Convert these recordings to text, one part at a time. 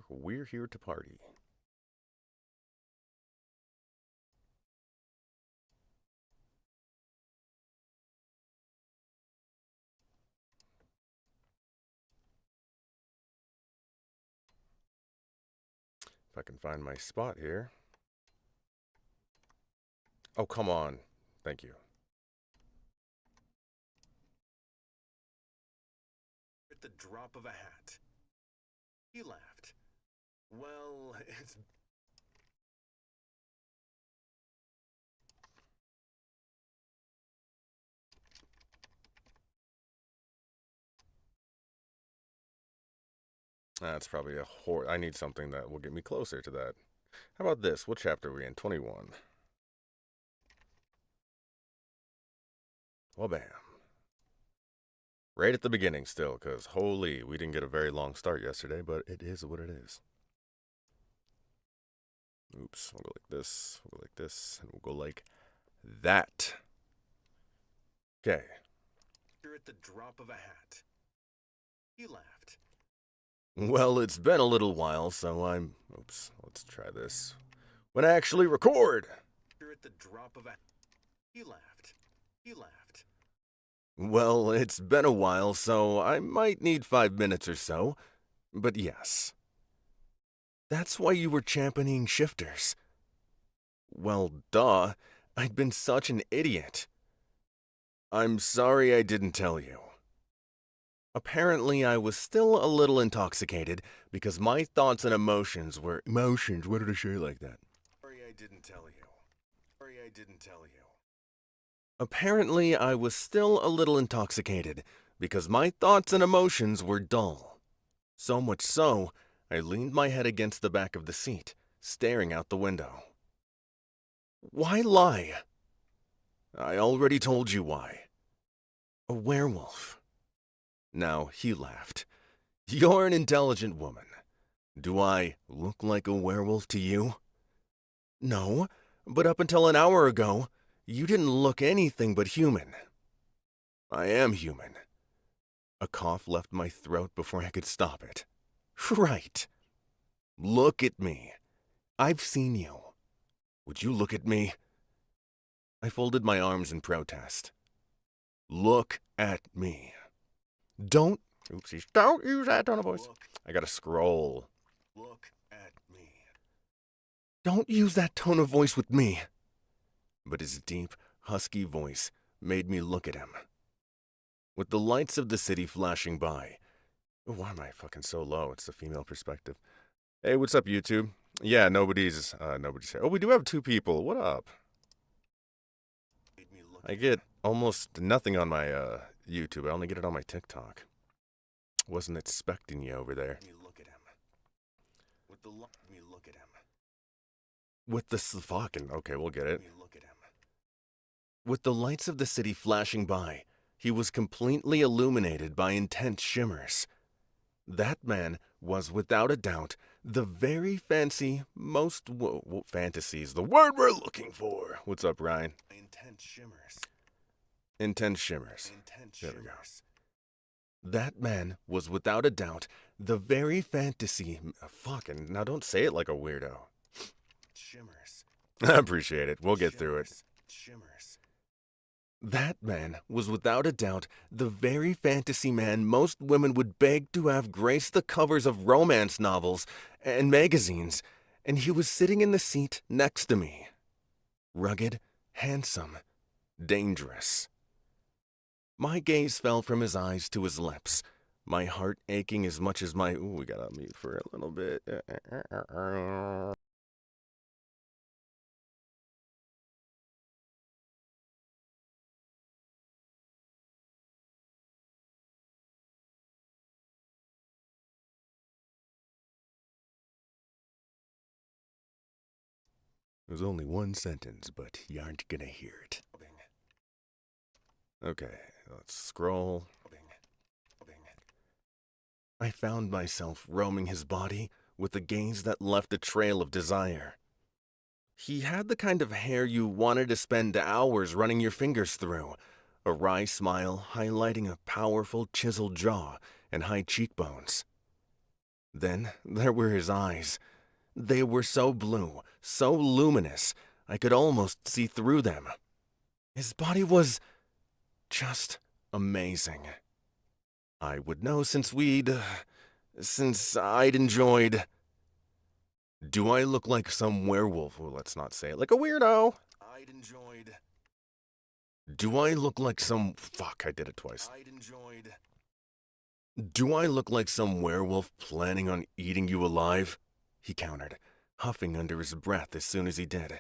We're here to party. If I can find my spot here. Oh, come on. Thank you. At the drop of a hat. He laughed. Well, it's... That's probably a I need something that will get me closer to that. How about this? What chapter are we in? 21. Well, bam. Right at the beginning still, because holy, we didn't get a very long start yesterday, but it is what it is. Oops, we'll go like this, we'll go like this, and we'll go like that. Okay. You're at the drop of a hat. He laughed. Well, it's been a little while, so oops, let's try this. When I actually record! You're at the drop of a... He laughed. He laughed. Well, it's been a while, so I might need 5 minutes or so. But yes. That's why you were championing shifters. Well, duh. I'd been such an idiot. I'm sorry I didn't tell you. Apparently, I was still a little intoxicated because my thoughts and emotions were... Emotions? What did I say like that? Sorry I didn't tell you. Sorry I didn't tell you. Apparently, I was still a little intoxicated because my thoughts and emotions were dull. So much so, I leaned my head against the back of the seat, staring out the window. Why lie? I already told you why. A werewolf. Now, he laughed. You're an intelligent woman. Do I look like a werewolf to you? No, but up until an hour ago, you didn't look anything but human. I am human. A cough left my throat before I could stop it. Right. Look at me. I've seen you. Would you look at me? I folded my arms in protest. Look at me. Don't use that tone of voice. I gotta scroll. Look at me. Don't use that tone of voice with me. But his deep, husky voice made me look at him. With the lights of the city flashing by. Why am I fucking so low? It's the female perspective. Hey, what's up, YouTube? Yeah, nobody's here. Oh, we do have 2 people. What up? I get almost nothing on my YouTube. I only get it on my TikTok. Wasn't expecting you over there. Look at him. With the look at him. With the fucking... Okay, we'll get it. Look at him. With the lights of the city flashing by, he was completely illuminated by intense shimmers. That man was, without a doubt, the very most fantasies, the word we're looking for. What's up, Ryan? Intense shimmers. Intense shimmers. Intense There we go. shimmers. That man was, without a doubt, the very fantasy... Fucking... Now don't say it like a weirdo. Shimmers. I appreciate it. We'll get through it. Shimmers. That man was, without a doubt, the very fantasy man most women would beg to have grace the covers of romance novels and magazines, and he was sitting in the seat next to me. Rugged, handsome, dangerous. My gaze fell from his eyes to his lips, my heart aching as much as my... Ooh, we gotta mute for a little bit. There's only one sentence, but you aren't gonna hear it. Okay, let's scroll. I found myself roaming his body with a gaze that left a trail of desire. He had the kind of hair you wanted to spend hours running your fingers through, a wry smile highlighting a powerful chiseled jaw and high cheekbones. Then there were his eyes. They were so blue, so luminous, I could almost see through them. His body was just amazing. I would know since I'd enjoyed. Do I look like some werewolf? Well, let's not say it like a weirdo. I'd enjoyed. Do I look like some. Fuck, I did it twice. I'd enjoyed. Do I look like some werewolf planning on eating you alive? He countered, huffing under his breath as soon as he did.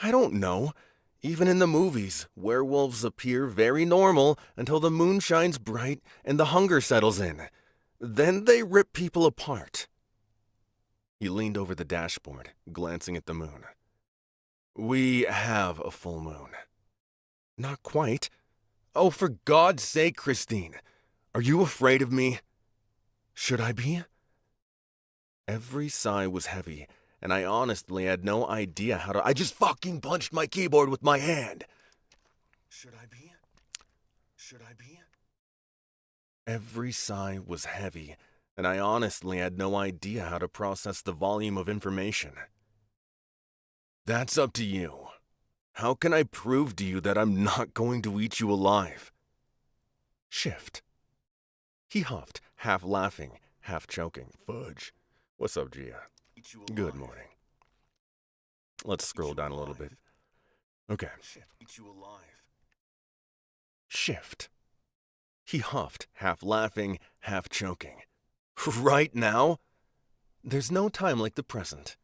I don't know. Even in the movies, werewolves appear very normal until the moon shines bright and the hunger settles in. Then they rip people apart. He leaned over the dashboard, glancing at the moon. We have a full moon. Not quite. Oh, for God's sake, Christine. Are you afraid of me? Should I be? Every sigh was heavy, and I honestly had no idea how to. I just fucking punched my keyboard with my hand. Should I be? Should I be? Every sigh was heavy, and I honestly had no idea how to process the volume of information. That's up to you. How can I prove to you that I'm not going to eat you alive? Shift. He huffed, half laughing, half choking. Fudge. What's up, Gia? Eat you alive. Good morning. Let's scroll down a little bit. Okay. Eat you alive. Shift. He huffed, half laughing, half choking. Right now? There's no time like the present.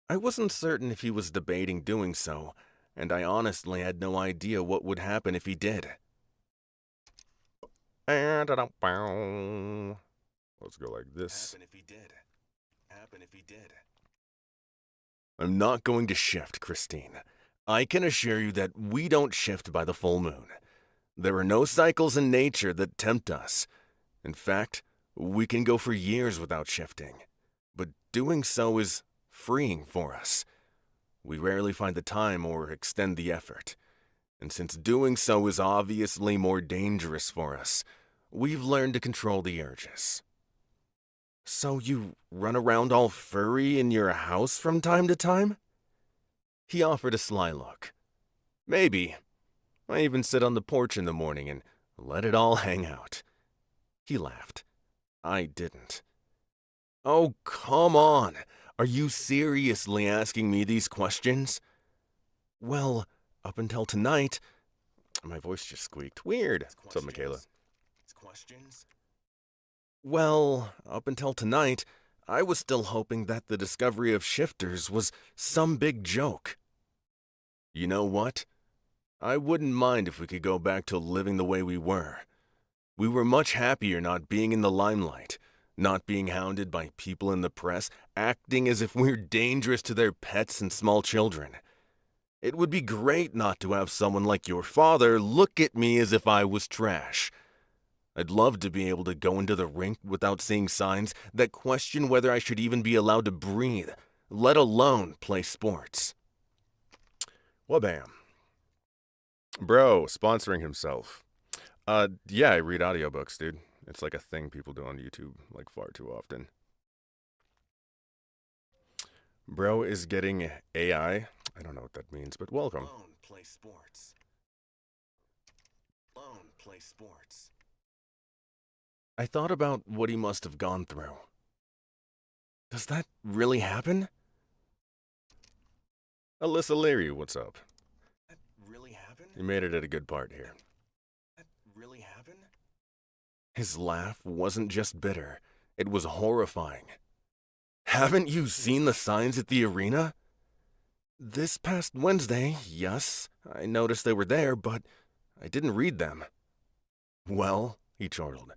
I wasn't certain if he was debating doing so, and I honestly had no idea what would happen if he did. Let's go like this. Happen if he did. Happen if he did. I'm not going to shift, Christine. I can assure you that we don't shift by the full moon. There are no cycles in nature that tempt us. In fact, we can go for years without shifting. But doing so is freeing for us. We rarely find the time or extend the effort. And since doing so is obviously more dangerous for us, we've learned to control the urges. So you run around all furry in your house from time to time? He offered a sly look. Maybe. I even sit on the porch in the morning and let it all hang out. He laughed. I didn't. Oh, come on. Are you seriously asking me these questions? Well, up until tonight... My voice just squeaked. Weird. What's up, Michaela? It's questions. Well, up until tonight, I was still hoping that the discovery of shifters was some big joke. You know what? I wouldn't mind if we could go back to living the way we were. We were much happier not being in the limelight, not being hounded by people in the press, acting as if we're dangerous to their pets and small children. It would be great not to have someone like your father look at me as if I was trash. I'd love to be able to go into the rink without seeing signs that question whether I should even be allowed to breathe, let alone play sports. Well, bam. Bro, sponsoring himself. Yeah, I read audiobooks, dude. It's like a thing people do on YouTube, like far too often. Bro is getting AI. I don't know what that means, but welcome. Alone play sports. Alone play sports. I thought about what he must have gone through. Does that really happen? Alyssa Leary, what's up? That really happened? You made it at a good part here. That really happened? His laugh wasn't just bitter, it was horrifying. Haven't you seen the signs at the arena? This past Wednesday, yes, I noticed they were there, but I didn't read them. Well, he chortled.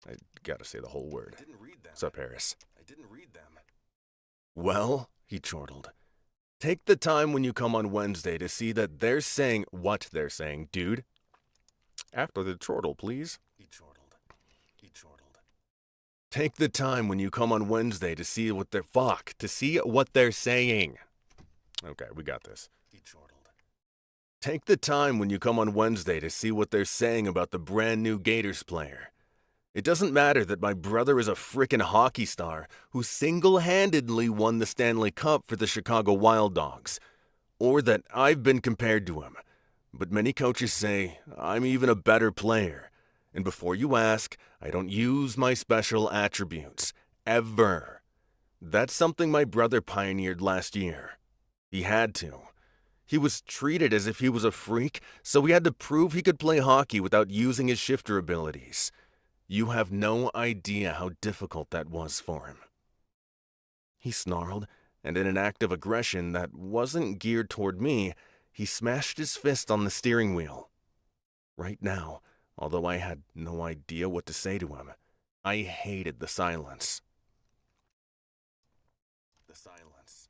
I gotta say the whole word. I didn't read them. What's up, Harris? I didn't read them. Well, he chortled. Take the time when you come on Wednesday to see that they're saying what they're saying, dude. After the chortle, please. He chortled. He chortled. Take the time when you come on Wednesday to see what they're saying. Okay, we got this. He chortled. Take the time when you come on Wednesday to see what they're saying about the brand new Gators player. It doesn't matter that my brother is a frickin' hockey star who single-handedly won the Stanley Cup for the Chicago Wild Dogs, or that I've been compared to him. But many coaches say I'm even a better player. And before you ask, I don't use my special attributes. Ever. That's something my brother pioneered last year. He had to. He was treated as if he was a freak, so he had to prove he could play hockey without using his shifter abilities. You have no idea how difficult that was for him. He snarled, and in an act of aggression that wasn't geared toward me, he smashed his fist on the steering wheel. Right now, although I had no idea what to say to him, I hated the silence. The silence.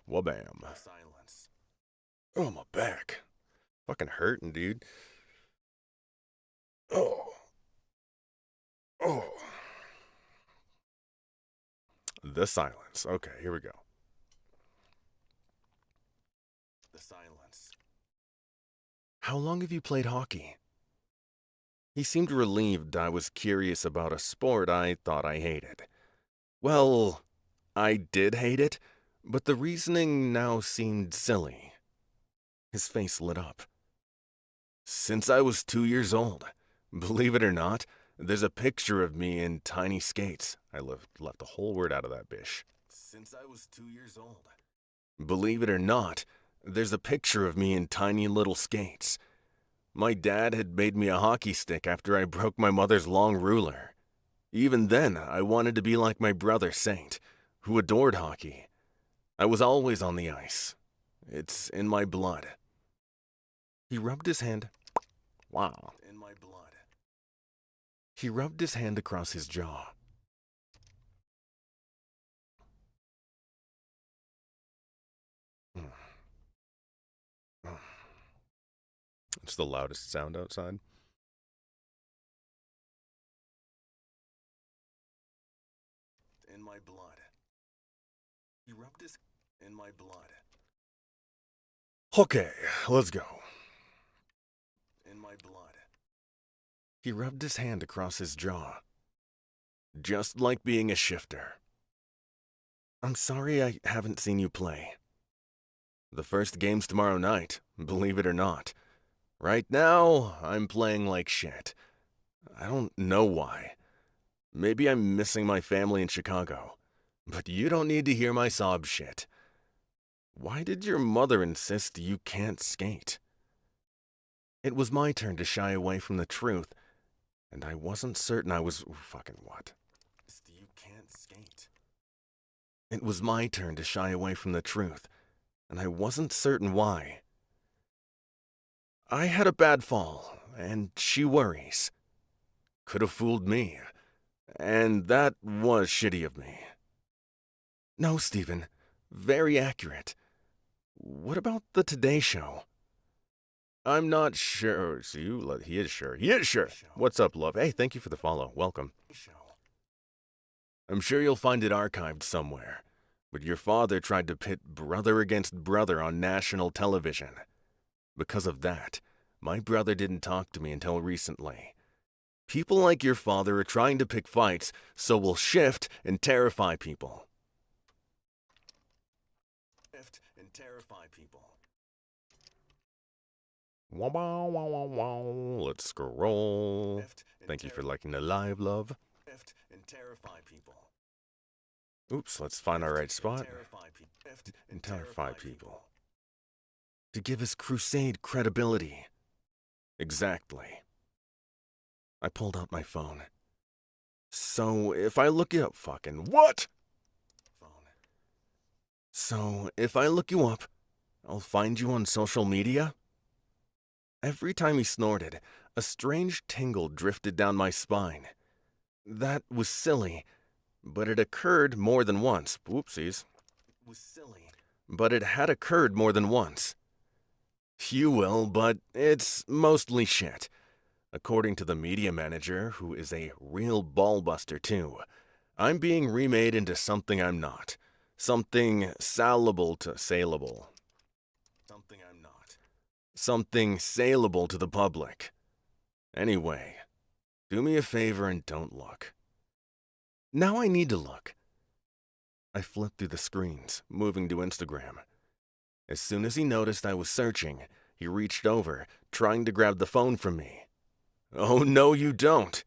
Wabam. The silence. Oh, my back. Fucking hurting, dude. Oh. Oh. The silence. Okay, here we go. The silence. How long have you played hockey? He seemed relieved I was curious about a sport I thought I hated. Well, I did hate it, but the reasoning now seemed silly. His face lit up. Since I was 2 years old. Believe it or not, there's a picture of me in tiny skates. I left the whole word out of that bish. Since I was 2 years old. Believe it or not, there's a picture of me in tiny little skates. My dad had made me a hockey stick after I broke my mother's long ruler. Even then, I wanted to be like my brother Saint, who adored hockey. I was always on the ice. It's in my blood. He rubbed his hand. Wow. In my blood. He rubbed his hand across his jaw. It's the loudest sound outside. In my blood. He rubbed his... In my blood. Okay, let's go. In my blood. He rubbed his hand across his jaw. Just like being a shifter. I'm sorry I haven't seen you play. The first game's tomorrow night, believe it or not. Right now, I'm playing like shit. I don't know why. Maybe I'm missing my family in Chicago. But you don't need to hear my sob shit. Why did your mother insist you can't skate? It was my turn to shy away from the truth, and I wasn't certain I was... fucking what? You can't skate. It was my turn to shy away from the truth, and I wasn't certain why. I had a bad fall, and she worries. Could have fooled me, and that was shitty of me. No, Stephen, very accurate. What about the Today Show? I'm not sure. See, he is sure. He is sure. What's up, love? Hey, thank you for the follow. Welcome. I'm sure you'll find it archived somewhere. But your father tried to pit brother against brother on national television. Because of that, my brother didn't talk to me until recently. People like your father are trying to pick fights, so we'll shift and terrify people. Shift and terrify people. Wow, wow, wow, wow, wow. Let's scroll. Thank you for liking the live, love. Shift and terrify people. Oops, let's find our right spot. And terrify people. To give his crusade credibility. Exactly. I pulled out my phone. So if I look you up, fucking what? So if I look you up, I'll find you on social media? Every time he snorted, a strange tingle drifted down my spine. That was silly, but it occurred more than once. Whoopsies. But it had occurred more than once. You will, but it's mostly shit. According to the media manager, who is a real ballbuster too, I'm being remade into something I'm not. Something saleable to saleable. Something I'm not. Something saleable to the public. Anyway, Do me a favor and don't look. Now I need to look. I flipped through the screens, moving to Instagram. As soon as he noticed I was searching, he reached over, trying to grab the phone from me. Oh, no, you don't.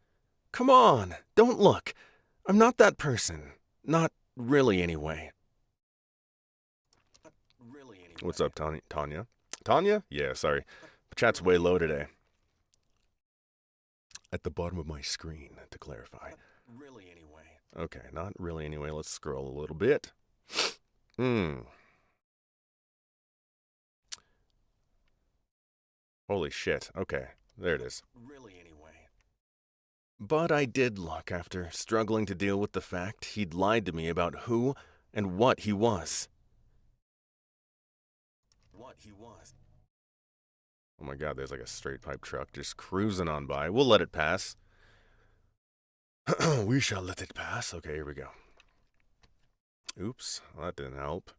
Come on, don't look. I'm not that person. Not really, anyway. What's up, Tanya? Tanya? Yeah, sorry. Chat's way low today. At the bottom of my screen, to clarify. Really anyway. Okay, not really anyway. Let's scroll a little bit. Holy shit. Okay, there it is. Really anyway. But I did look after struggling to deal with the fact he'd lied to me about who and what he was. Oh my god, there's like a straight pipe truck just cruising on by. We'll let it pass. We shall let it pass. Okay, here we go. Oops, well, that didn't help.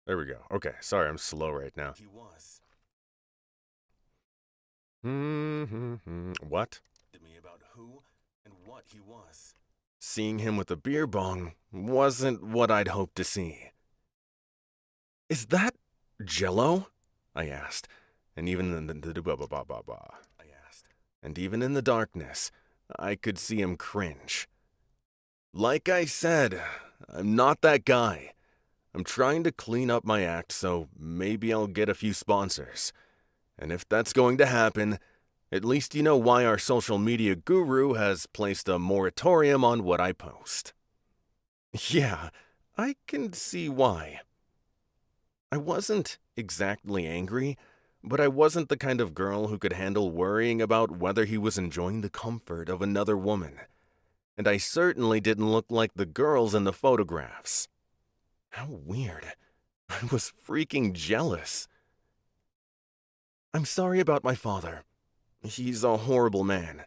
There we go. Okay, sorry, I'm slow right now. He was. What? To me about who and what he was. Seeing him with a beer bong wasn't what I'd hoped to see. Is that Jello? I asked, and even in the darkness, I could see him cringe. Like I said, I'm not that guy. I'm trying to clean up my act, so maybe I'll get a few sponsors. And if that's going to happen, at least you know why our social media guru has placed a moratorium on what I post. Yeah, I can see why. I wasn't exactly angry, but I wasn't the kind of girl who could handle worrying about whether he was enjoying the comfort of another woman. And I certainly didn't look like the girls in the photographs. How weird. I was freaking jealous. I'm sorry about my father. He's a horrible man.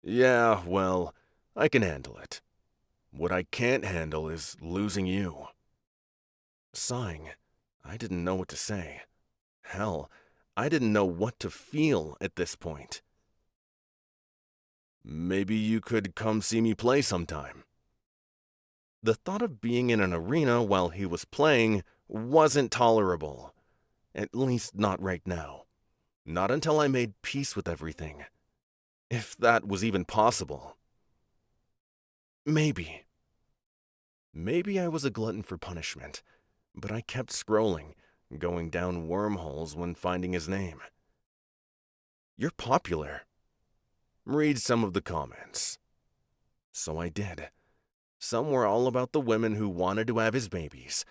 Yeah, well, I can handle it. What I can't handle is losing you. Sighing, I didn't know what to say. Hell, I didn't know what to feel at this point. Maybe you could come see me play sometime. The thought of being in an arena while he was playing wasn't tolerable. At least not right now. Not until I made peace with everything. If that was even possible. Maybe. Maybe I was a glutton for punishment, but I kept scrolling, going down wormholes when finding his name. You're popular. Read some of the comments. So I did. Some were all about the women who wanted to have his babies.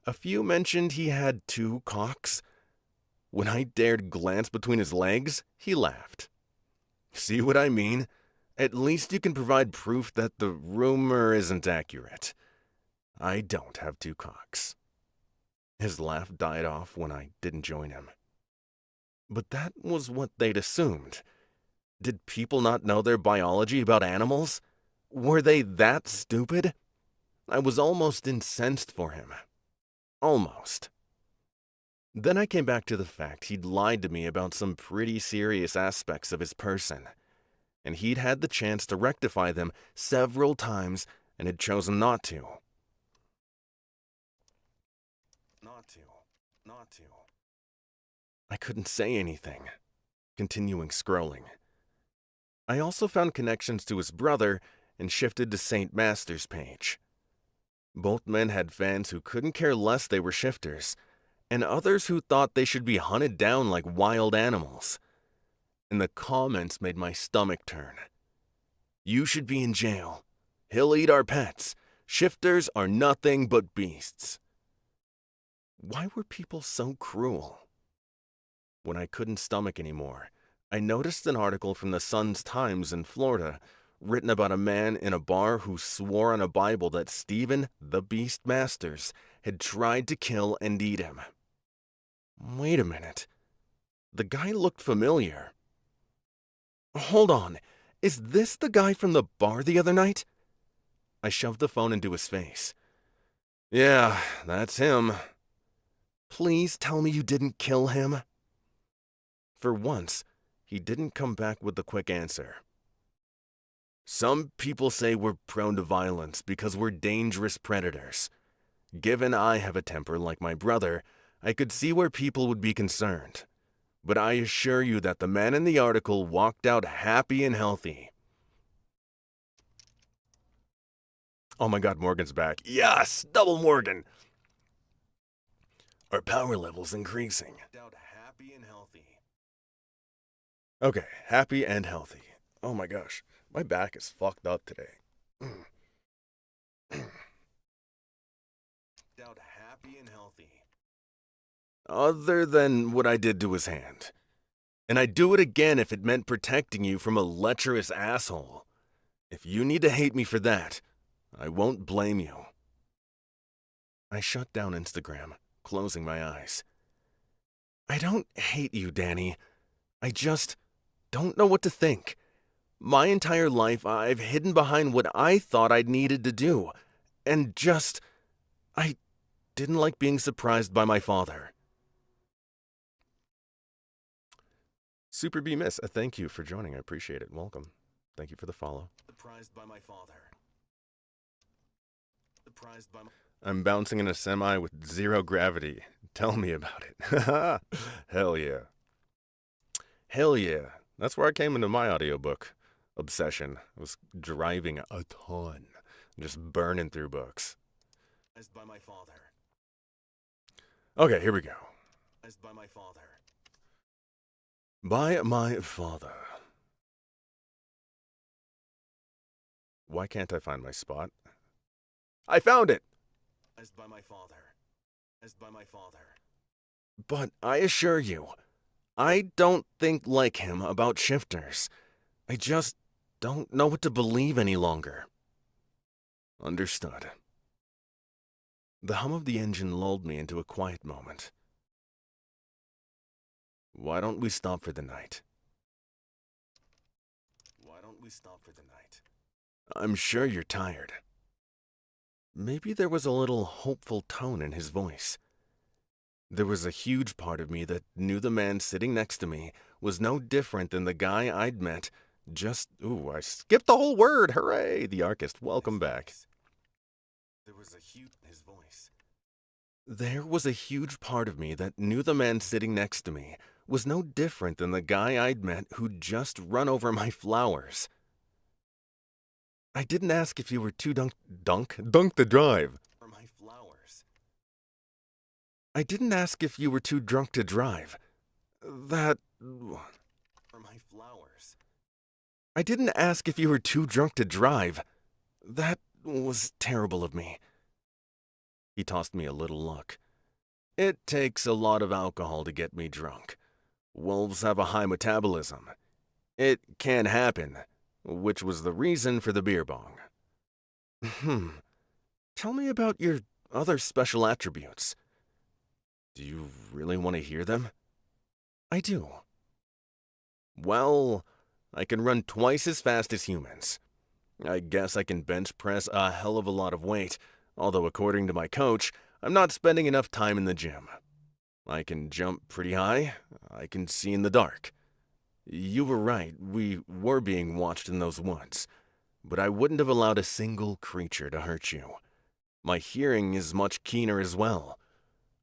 A few mentioned he had 2 cocks. When I dared glance between his legs, he laughed. See what I mean? At least you can provide proof that the rumor isn't accurate. I don't have 2 cocks. His laugh died off when I didn't join him. But that was what they'd assumed. Did people not know their biology about animals? Were they that stupid? I was almost incensed for him. Almost. Then I came back to the fact he'd lied to me about some pretty serious aspects of his person, and he'd had the chance to rectify them several times and had chosen not to. I couldn't say anything, continuing scrolling. I also found connections to his brother and shifted to St. Master's page. Both men had fans who couldn't care less they were shifters, and others who thought they should be hunted down like wild animals. And the comments made my stomach turn. You should be in jail. He'll eat our pets. Shifters are nothing but beasts. Why were people so cruel? When I couldn't stomach anymore, I noticed an article from the Sun-Times in Florida written about a man in a bar who swore on a Bible that Stephen the Beast Masters had tried to kill and eat him. Wait a minute. The guy looked familiar. Hold on. Is this the guy from the bar the other night? I shoved the phone into his face. Yeah, that's him. Please tell me you didn't kill him. For once, he didn't come back with the quick answer. Some people say we're prone to violence because we're dangerous predators. Given I have a temper like my brother, I could see where people would be concerned. But I assure you that the man in the article walked out happy and healthy. Oh my god, Morgan's back. Yes, double Morgan. Our power level's increasing. Out happy and healthy. Okay, happy and healthy. Oh my gosh, my back is fucked up today. Out happy and healthy. Other than what I did to his hand. And I'd do it again if it meant protecting you from a lecherous asshole. If you need to hate me for that, I won't blame you. I shut down Instagram, closing my eyes. I don't hate you, Danny. I just don't know what to think. My entire life, I've hidden behind what I thought I needed to do. And I didn't like being surprised by my father. Super B Miss, thank you for joining. I appreciate it. Welcome. Thank you for the follow. Surprised by my father. Surprised by my... I'm bouncing in a semi with zero gravity. Tell me about it. Hell yeah. Hell yeah. That's where I came into my audiobook obsession. I was driving a ton, just burning through books. Surprised by my father. Okay, here we go. Surprised by my father. By my father. Why can't I find my spot? I found it! Surprised by my father. Surprised by my father. But I assure you, I don't think like him about shifters. I just don't know what to believe any longer. Understood. The hum of the engine lulled me into a quiet moment. Why don't we stop for the night? Why don't we stop for the night? I'm sure you're tired. Maybe there was a little hopeful tone in his voice. There was a huge part of me that knew the man sitting next to me was no different than the guy I'd met I skipped the whole word, hooray! The Archist, welcome back. There was a huge in his voice. There was a huge part of me that knew the man sitting next to me was no different than the guy I'd met who'd just run over my flowers. I didn't ask if you were too dunk the drive. For my flowers. I didn't ask if you were too drunk to drive. For my flowers. I didn't ask if you were too drunk to drive. That was terrible of me. He tossed me a little look. It takes a lot of alcohol to get me drunk. Wolves have a high metabolism. It can happen, which was the reason for the beer bong. Tell me about your other special attributes. Do you really want to hear them? I do. Well, I can run twice as fast as humans. I guess I can bench press a hell of a lot of weight, although according to my coach, I'm not spending enough time in the gym. I can jump pretty high. I can see in the dark. You were right, we were being watched in those woods, but I wouldn't have allowed a single creature to hurt you. My hearing is much keener as well.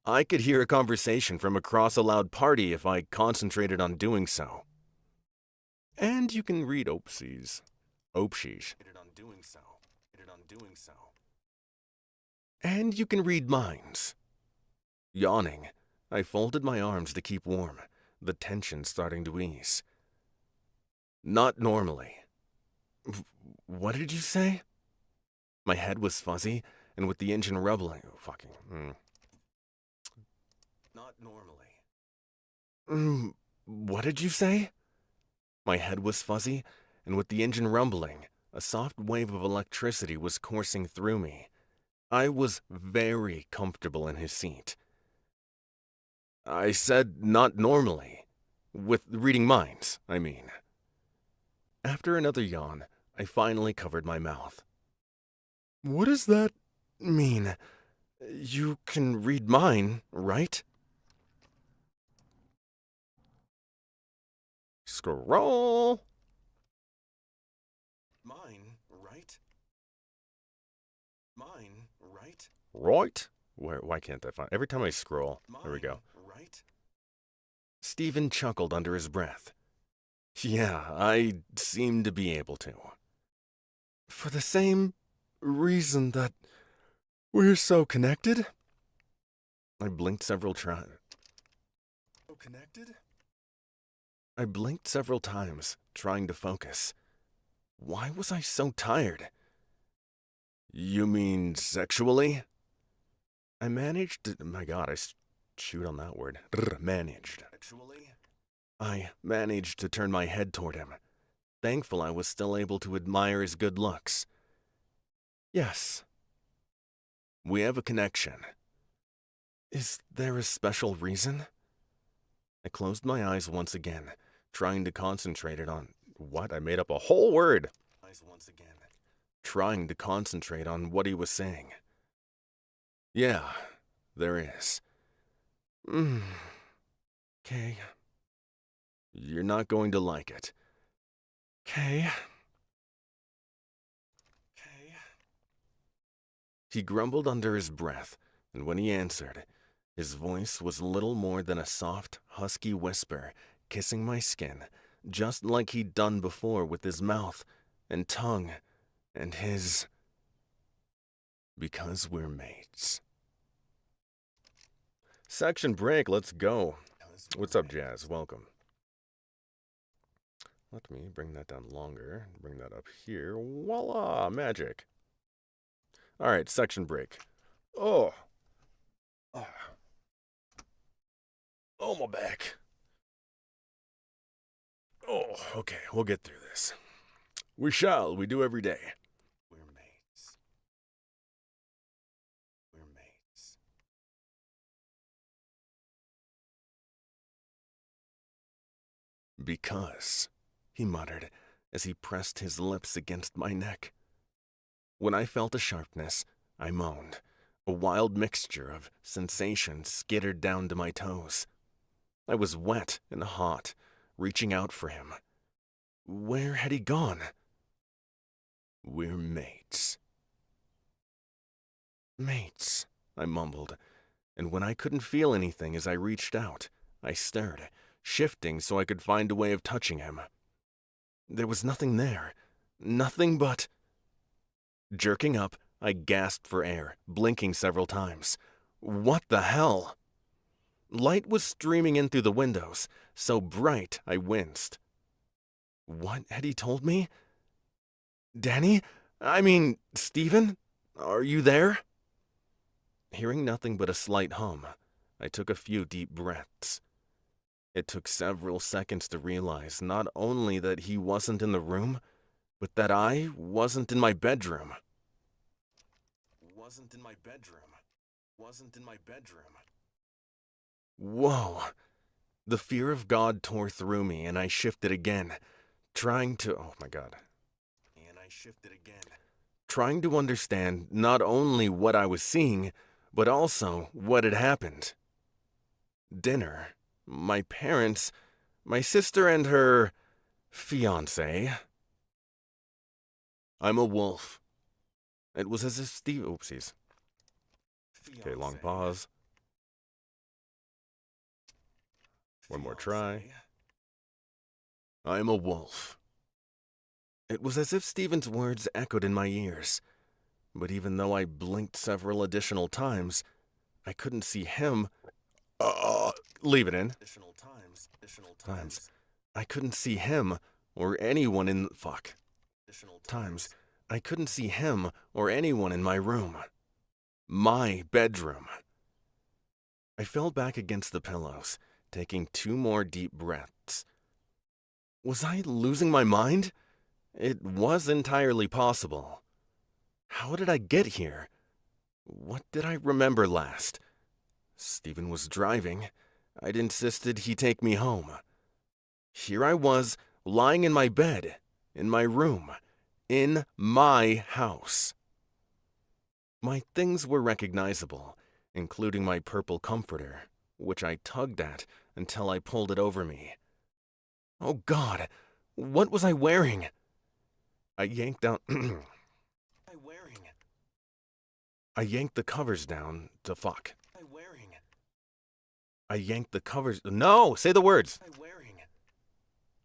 I could hear a conversation from across a loud party if I concentrated on doing so. And you can read Opsies. Opsheesh. And you can read minds. Yawning, I folded my arms to keep warm, the tension starting to ease. Not normally. What did you say? My head was fuzzy, and with the engine rumbling, Not normally. What did you say? My head was fuzzy, and with the engine rumbling, a soft wave of electricity was coursing through me. I was very comfortable in his seat. I said not normally. With reading minds, I mean. After another yawn, I finally covered my mouth. What does that mean? You can read mine, right? Scroll. Mine, right? Mine, right? Right? Why can't I find... Every time I scroll... There we go. Right? Stephen chuckled under his breath. Yeah, I seem to be able to. For the same reason that we're so connected? I blinked several times. So connected? I blinked several times, trying to focus. Why was I so tired? You mean sexually? I managed to... My God, I chewed on that word. Managed. Sexually? I managed to turn my head toward him. Thankful I was still able to admire his good looks. Yes. We have a connection. Is there a special reason? I closed my eyes once again, trying to concentrate it on... What? I made up a whole word. Eyes once again. Trying to concentrate on what he was saying. Yeah, there is. Okay. You're not going to like it. Okay. Okay. He grumbled under his breath, and when he answered, his voice was little more than a soft, husky whisper, kissing my skin, just like he'd done before with his mouth and tongue and his... Because we're mates. Section break, let's go. What's up, Jazz? Welcome. Let me bring that down longer. Bring that up here. Voila! Magic. Alright, section break. Oh, my back. Oh, okay, we'll get through this. We shall. We do every day. We're mates. We're mates. Because, he muttered as he pressed his lips against my neck. When I felt a sharpness, I moaned. A wild mixture of sensations skittered down to my toes. I was wet and hot, reaching out for him. Where had he gone? We're mates. Mates, I mumbled, and when I couldn't feel anything as I reached out, I stirred, shifting so I could find a way of touching him. There was nothing there. Nothing but... Jerking up, I gasped for air, blinking several times. What the hell? Light was streaming in through the windows, so bright I winced. What had he told me? Danny? Stephen? Are you there? Hearing nothing but a slight hum, I took a few deep breaths. It took several seconds to realize not only that he wasn't in the room, but that I wasn't in my bedroom. Wasn't in my bedroom. Wasn't in my bedroom. Whoa. The fear of God tore through me, and I shifted again, trying to... Oh my God. And I shifted again. Trying to understand not only what I was seeing, but also what had happened. Dinner. My parents. My sister and her... fiancé. I'm a wolf. It was as if Steve... Oopsies. Okay, long pause. One more try. I'm a wolf. It was as if Stephen's words echoed in my ears. But even though I blinked several additional times, I couldn't see him. Leave it in. Additional times. I couldn't see him or anyone in... Fuck. Additional Times. I couldn't see him or anyone in my room. My bedroom. I fell back against the pillows, taking 2 more deep breaths. Was I losing my mind? It was entirely possible. How did I get here? What did I remember last? Stephen was driving. I'd insisted he take me home. Here I was, lying in my bed, in my room, in my house. My things were recognizable, including my purple comforter, which I tugged at until I pulled it over me. Oh God, what was I wearing? I yanked down. I yanked the covers down to fuck. I yanked the covers. No, say the words.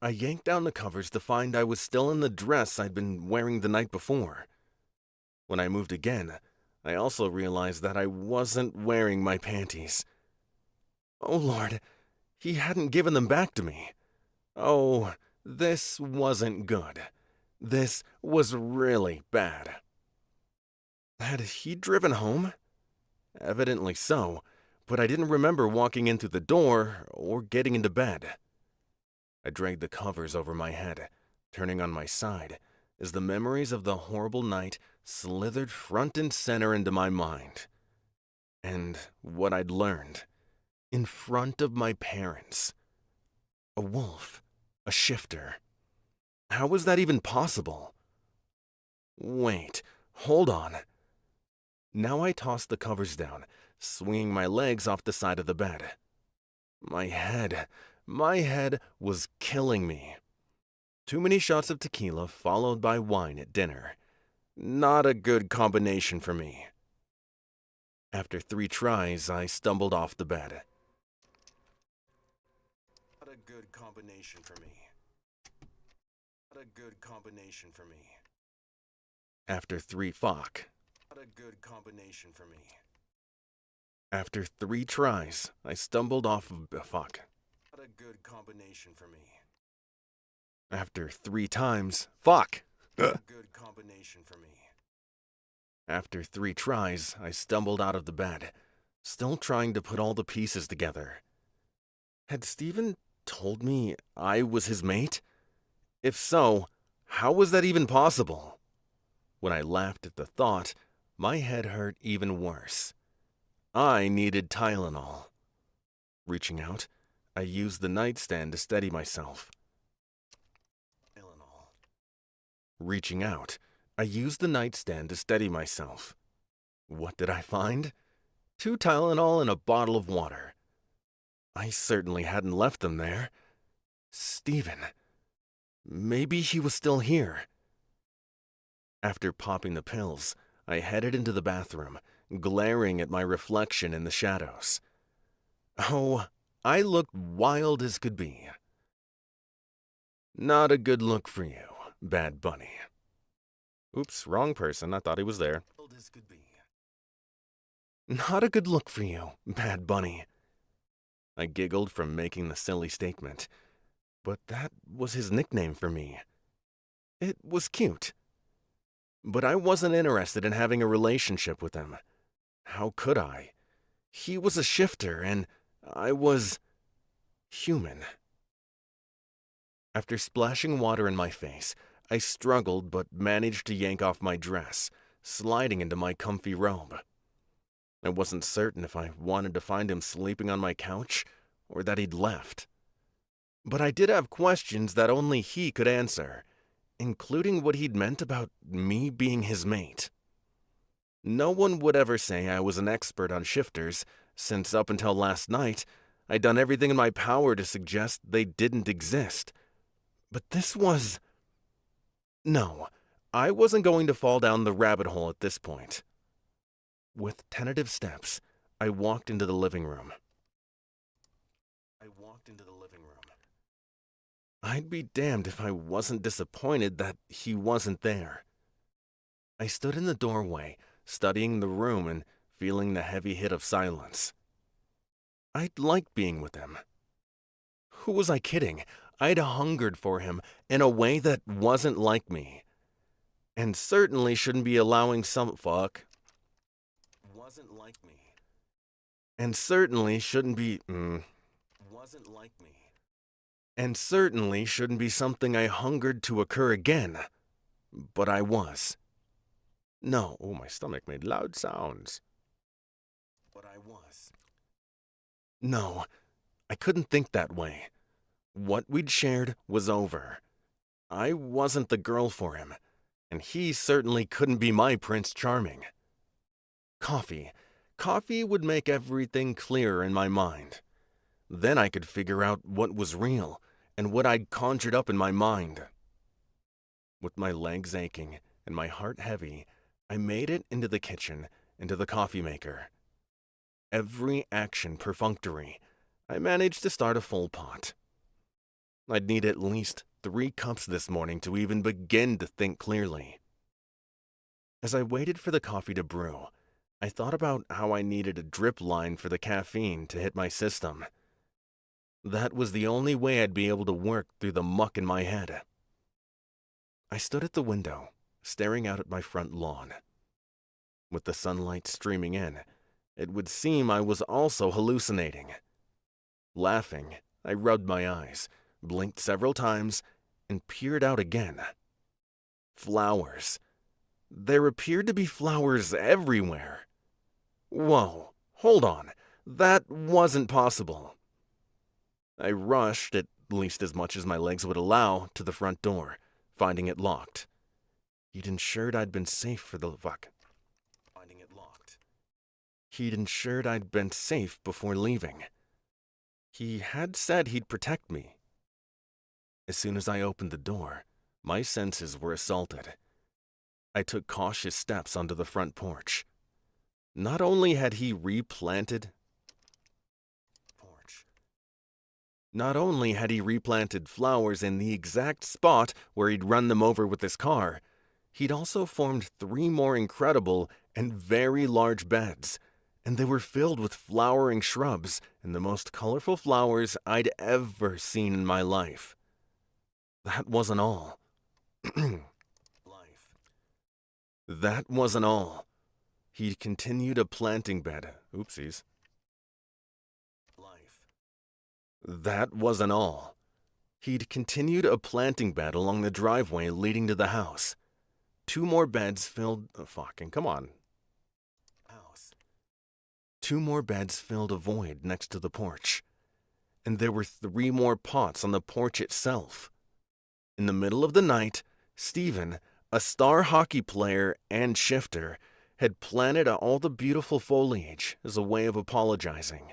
I yanked down the covers to find I was still in the dress I'd been wearing the night before. When I moved again, I also realized that I wasn't wearing my panties. Oh Lord, he hadn't given them back to me. Oh, this wasn't good. This was really bad. Had he driven home? Evidently so, but I didn't remember walking in through the door or getting into bed. I dragged the covers over my head, turning on my side, as the memories of the horrible night slithered front and center into my mind. And what I'd learned, in front of my parents. A wolf, a shifter. How was that even possible? Wait, hold on. Now I tossed the covers down, swinging my legs off the side of the bed. My head was killing me. Too many shots of tequila followed by wine at dinner. Not a good combination for me. After 3 tries, I stumbled off the bed. Not a good combination for me. Not a good combination for me. After 3 fuck. Not a good combination for me. After 3 tries, I stumbled off of fuck. Not a good combination for me. After 3 times, fuck. Not a good combination for me. After 3 tries, I stumbled out of the bed, still trying to put all the pieces together. Had Stephen told me I was his mate? If so, how was that even possible? When I laughed at the thought, my head hurt even worse. I needed Tylenol. Reaching out, I used the nightstand to steady myself. Tylenol. Reaching out, I used the nightstand to steady myself. What did I find? 2 Tylenol and a bottle of water. I certainly hadn't left them there. Stephen. Maybe he was still here. After popping the pills, I headed into the bathroom, glaring at my reflection in the shadows. Oh, I looked wild as could be. Not a good look for you, Bad Bunny. Oops, wrong person. I thought he was there. Not a good look for you, Bad Bunny. I giggled from making the silly statement, but that was his nickname for me. It was cute. But I wasn't interested in having a relationship with him. How could I? He was a shifter, and I was human. After splashing water in my face, I struggled but managed to yank off my dress, sliding into my comfy robe. I wasn't certain if I wanted to find him sleeping on my couch or that he'd left. But I did have questions that only he could answer, including what he'd meant about me being his mate. No one would ever say I was an expert on shifters, since up until last night, I'd done everything in my power to suggest they didn't exist. But this was... No, I wasn't going to fall down the rabbit hole at this point. With tentative steps, I walked into the living room. I'd be damned if I wasn't disappointed that he wasn't there. I stood in the doorway, studying the room and feeling the heavy hit of silence. I'd liked being with him. Who was I kidding? I'd hungered for him in a way that wasn't like me. And certainly shouldn't be allowing some fuck. Wasn't like me. And certainly shouldn't be... Wasn't like me. And certainly shouldn't be something I hungered to occur again. But I was. No, oh, my stomach made loud sounds. But I was. No, I couldn't think that way. What we'd shared was over. I wasn't the girl for him, and he certainly couldn't be my Prince Charming. Coffee. Coffee would make everything clearer in my mind. Then I could figure out what was real and what I'd conjured up in my mind. With my legs aching and my heart heavy, I made it into the kitchen, into the coffee maker. Every action perfunctory, I managed to start a full pot. I'd need at least 3 cups this morning to even begin to think clearly. As I waited for the coffee to brew, I thought about how I needed a drip line for the caffeine to hit my system. That was the only way I'd be able to work through the muck in my head. I stood at the window, staring out at my front lawn. With the sunlight streaming in, it would seem I was also hallucinating. Laughing, I rubbed my eyes, blinked several times, and peered out again. Flowers. There appeared to be flowers everywhere. Whoa, hold on. That wasn't possible. I rushed, at least as much as my legs would allow, to the front door, finding it locked. He'd ensured I'd been safe for the He'd ensured I'd been safe before leaving. He had said he'd protect me. As soon as I opened the door, my senses were assaulted. I took cautious steps onto the front porch. Not only had he replanted flowers in the exact spot where he'd run them over with his car, he'd also formed 3 more incredible and very large beds, and they were filled with flowering shrubs and the most colorful flowers I'd ever seen in my life. That wasn't all. That wasn't all. He'd continued a planting bed. Oopsies. That wasn't all. He'd continued a planting bed along the driveway leading to the house. 2 more beds filled... come on. 2 more beds filled a void next to the porch. And there were 3 more pots on the porch itself. In the middle of the night, Stephen, a star hockey player and shifter, had planted all the beautiful foliage as a way of apologizing.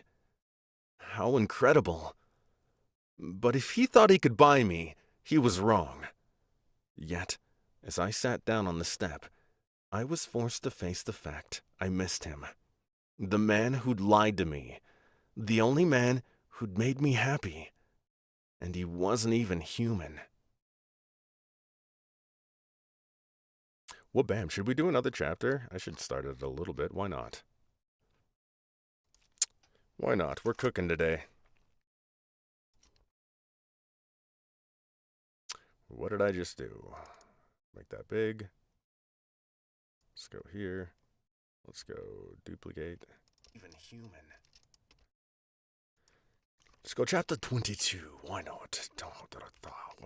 How incredible. But if he thought he could buy me, he was wrong. Yet, as I sat down on the step, I was forced to face the fact I missed him. The man who'd lied to me. The only man who'd made me happy. And he wasn't even human. Well, bam, should we do another chapter? I should start it a little bit. Why not? Why not? We're cooking today. What did I just do? Make that big. Let's go here. Let's go duplicate. Even human. Let's go chapter 22. Why not?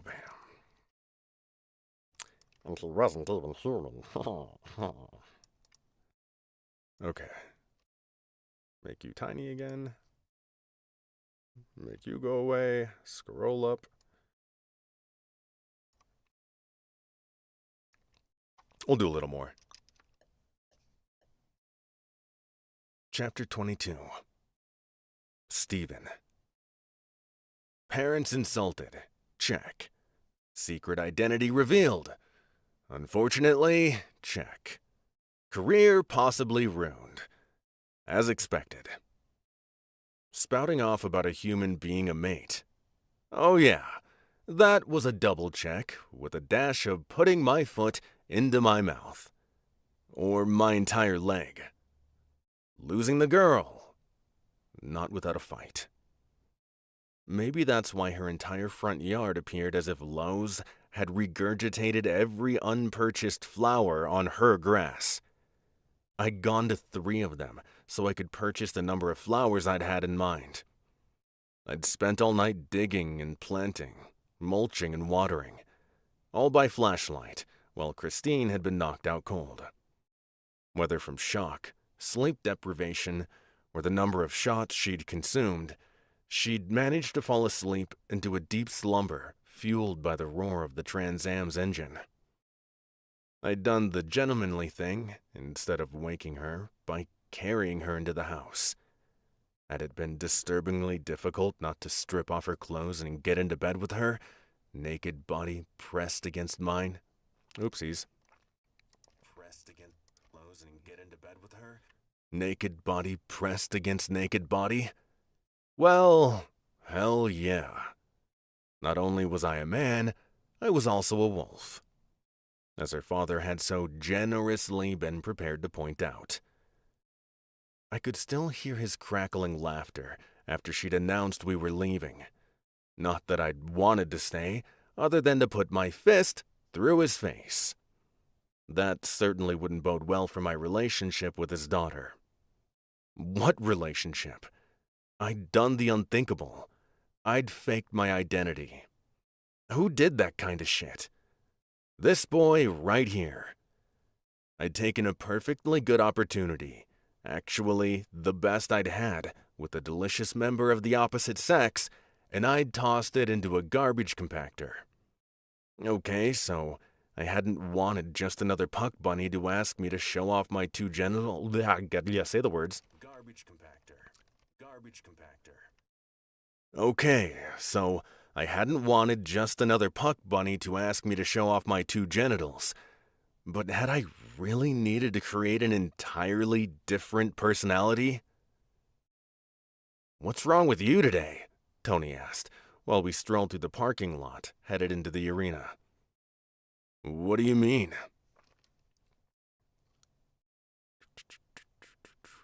Bam. And he wasn't even human. Okay. Make you tiny again. Make you go away. Scroll up. We'll do a little more. Chapter 22. Stephen. Parents insulted. Check. Secret identity revealed. Unfortunately, check. Career possibly ruined. As expected. Spouting off about a human being a mate. Oh yeah, that was a double check with a dash of putting my foot into my mouth. Or my entire leg. Losing the girl. Not without a fight. Maybe that's why her entire front yard appeared as if Lowe's had regurgitated every unpurchased flower on her grass. I'd gone to 3 of them so I could purchase the number of flowers I'd had in mind. I'd spent all night digging and planting, mulching and watering, all by flashlight, while Christine had been knocked out cold. Whether from shock, sleep deprivation, or the number of shots she'd consumed, she'd managed to fall asleep into a deep slumber fueled by the roar of the Trans Am's engine. I'd done the gentlemanly thing, instead of waking her, by carrying her into the house. Had it been disturbingly difficult not to strip off her clothes and get into bed with her, naked body pressed against mine? Oopsies. Pressed against clothes and get into bed with her? Naked body pressed against naked body? Well, hell yeah. Not only was I a man, I was also a wolf, as her father had so generously been prepared to point out. I could still hear his crackling laughter after she'd announced we were leaving. Not that I'd wanted to stay, other than to put my fist through his face. That certainly wouldn't bode well for my relationship with his daughter. What relationship? I'd done the unthinkable. I'd faked my identity. Who did that kind of shit? This boy right here. I'd taken a perfectly good opportunity, actually the best I'd had, with a delicious member of the opposite sex, and I'd tossed it into a garbage compactor. Okay, so I hadn't wanted just another puck bunny to ask me to show off my two genital... Yeah, say the words. Garbage compactor. Garbage compactor. Okay, so I hadn't wanted just another puck bunny to ask me to show off my two genitals. But had I really needed to create an entirely different personality? "What's wrong with you today?" Tony asked, while we strolled through the parking lot, headed into the arena. "What do you mean?"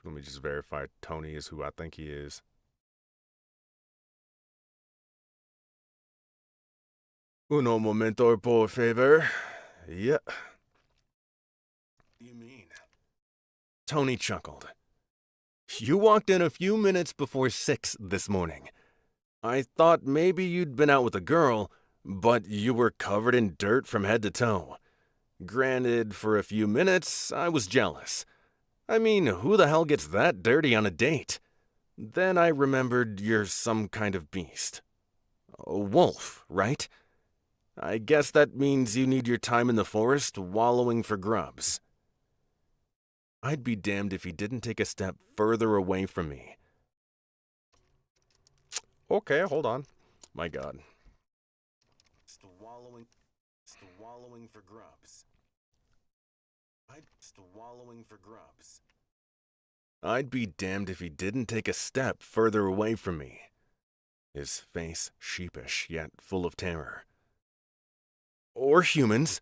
Let me just verify Tony is who I think he is. Uno momento, por favor. Yeah. You mean? Tony chuckled. "You walked in a few minutes before 6 this morning. I thought maybe you'd been out with a girl, but you were covered in dirt from head to toe. Granted, for a few minutes, I was jealous. I mean, who the hell gets that dirty on a date? Then I remembered you're some kind of beast. A wolf, right? I guess that means you need your time in the forest wallowing for grubs." I'd be damned if he didn't take a step further away from me. Okay, hold on. My God. Wallowing for grubs. Wallowing for grubs. I'd be damned if he didn't take a step further away from me. His face sheepish, yet full of terror. Or humans.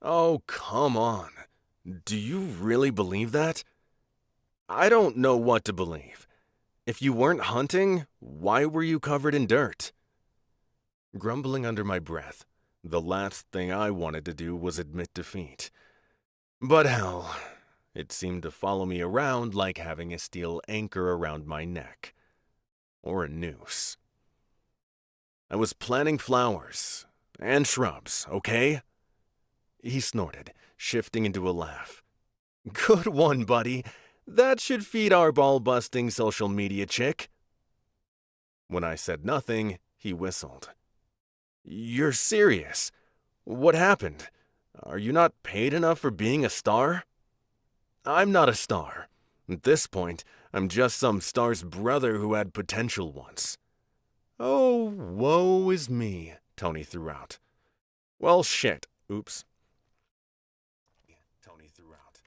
Oh, come on. Do you really believe that? I don't know what to believe. If you weren't hunting, why were you covered in dirt? Grumbling under my breath, the last thing I wanted to do was admit defeat. But hell, it seemed to follow me around like having a steel anchor around my neck. Or a noose. I was planting flowers and shrubs, okay? He snorted, shifting into a laugh. Good one, buddy. That should feed our ball-busting social media chick. When I said nothing, he whistled. You're serious? What happened? Are you not paid enough for being a star? I'm not a star. At this point, I'm just some star's brother who had potential once. Oh, woe is me, Tony threw out. Well, shit. Oops. Tony threw out.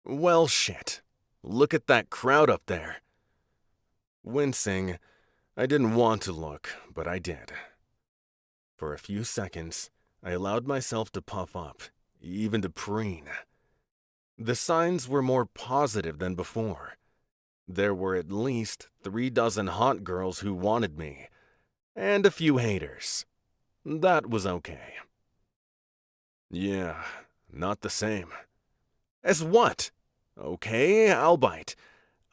Well, shit. Look at that crowd up there. Wincing, I didn't want to look, but I did. For a few seconds, I allowed myself to puff up, even to preen. The signs were more positive than before. There were at least 36 hot girls who wanted me, and a few haters. That was okay. Yeah, not the same. As what? Okay, I'll bite.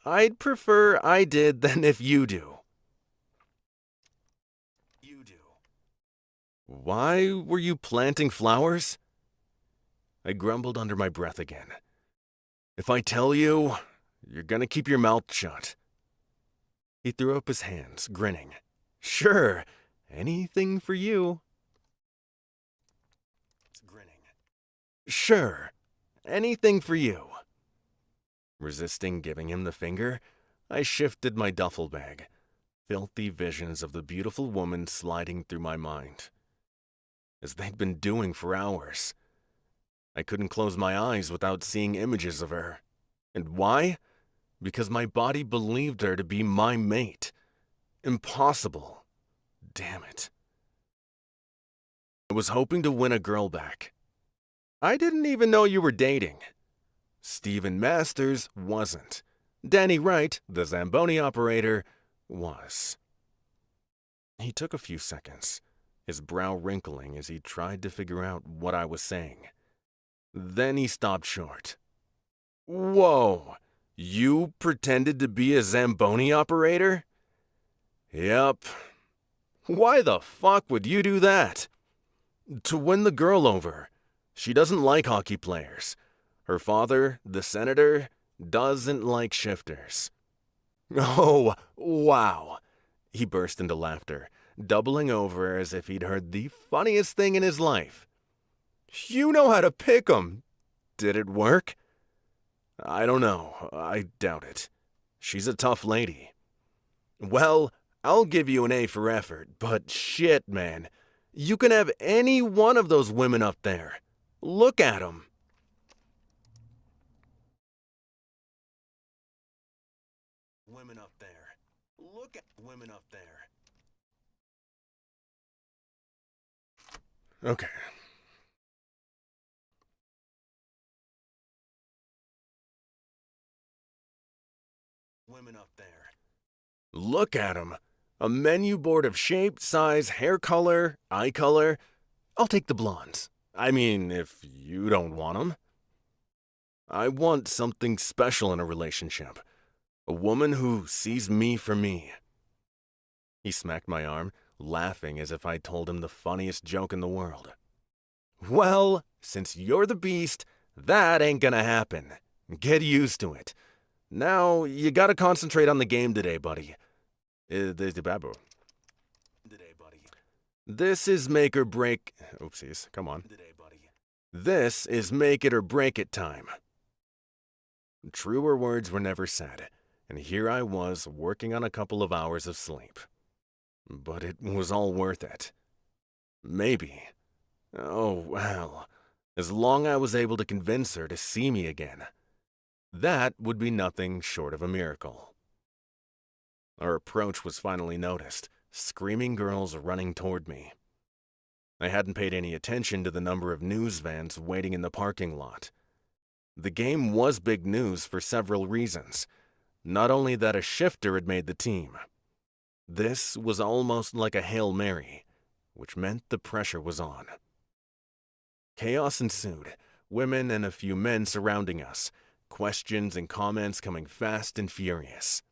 I'd prefer I did than if you do. You do. Why were you planting flowers? I grumbled under my breath again. If I tell you, you're gonna keep your mouth shut. He threw up his hands, grinning. Sure, anything for you. Grinning. Sure, anything for you. Resisting giving him the finger, I shifted my duffel bag, filthy visions of the beautiful woman sliding through my mind, as they'd been doing for hours. I couldn't close my eyes without seeing images of her. And why? Because my body believed her to be my mate. Impossible. Damn it. I was hoping to win a girl back. I didn't even know you were dating. Stephen Masters wasn't. Danny Wright, the Zamboni operator, was. He took a few seconds, his brow wrinkling as he tried to figure out what I was saying. Then he stopped short. Whoa, you pretended to be a Zamboni operator? Yep. Why the fuck would you do that? To win the girl over. She doesn't like hockey players. Her father, the senator, doesn't like shifters. Oh, wow. He burst into laughter, doubling over as if he'd heard the funniest thing in his life. You know how to pick 'em. Did it work? I don't know. I doubt it. She's a tough lady. Well, I'll give you an A for effort, but shit, man. You can have any one of those women up there. Look at 'em. Women up there. Look at women up there. Okay. Women up there. Look at 'em. A menu board of shape, size, hair color, eye color. I'll take the blondes. I mean, if you don't want 'em. I want something special in a relationship. A woman who sees me for me. He smacked my arm, laughing as if I'd told him the funniest joke in the world. Well, since you're the beast, that ain't gonna happen. Get used to it. Now, you gotta concentrate on the game today, buddy. This is make or break. Oopsies, come on. This is make it or break it time. Truer words were never said, and here I was working on a couple of hours of sleep. But it was all worth it. Maybe. Oh, well. As long as I was able to convince her to see me again. That would be nothing short of a miracle. Our approach was finally noticed, screaming girls running toward me. I hadn't paid any attention to the number of news vans waiting in the parking lot. The game was big news for several reasons. Not only that a shifter had made the team. This was almost like a Hail Mary, which meant the pressure was on. Chaos ensued, women and a few men surrounding us, questions and comments coming fast and furious.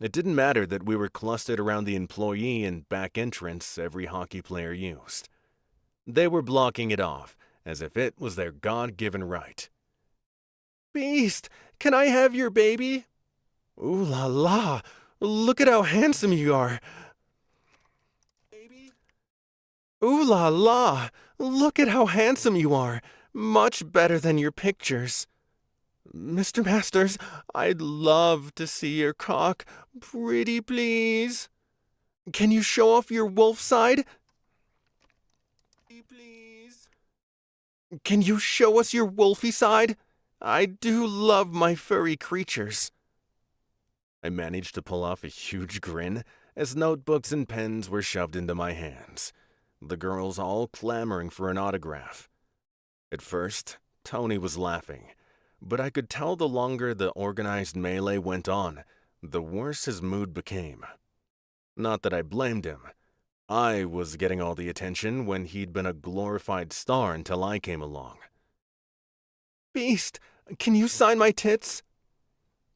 It didn't matter that we were clustered around the employee and back entrance every hockey player used. They were blocking it off, as if it was their God-given right. Beast, can I have your baby? Ooh la la, look at how handsome you are. Baby? Ooh la la, look at how handsome you are. Much better than your pictures. Mr. Masters, I'd love to see your cock. Pretty please. Can you show off your wolf side? Please. Can you show us your wolfy side? I do love my furry creatures. I managed to pull off a huge grin as notebooks and pens were shoved into my hands, the girls all clamoring for an autograph. At first, Tony was laughing, but I could tell the longer the organized melee went on, the worse his mood became. Not that I blamed him. I was getting all the attention when he'd been a glorified star until I came along. Beast, can you sign my tits?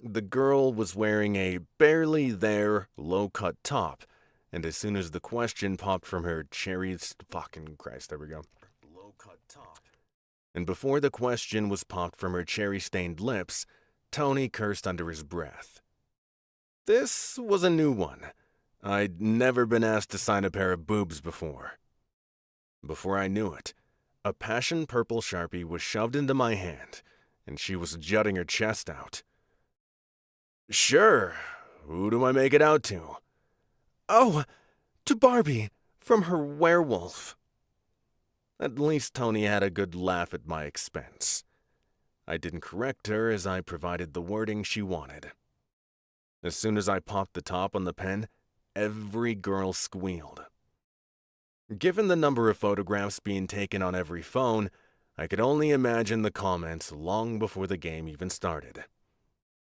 The girl was wearing a barely there, low-cut top, and as soon as the question popped from her fucking Christ, there we go. Low-cut top. And before the question was popped from her cherry-stained lips, Tony cursed under his breath. This was a new one. I'd never been asked to sign a pair of boobs before. Before I knew it, A passion purple Sharpie was shoved into my hand, and she was jutting her chest out. Sure, who do I make it out to? Oh, to Barbie, from her werewolf. At least Tony had a good laugh at my expense. I didn't correct her as I provided the wording she wanted. As soon as I popped the top on the pen, every girl squealed. Given the number of photographs being taken on every phone, I could only imagine the comments long before the game even started.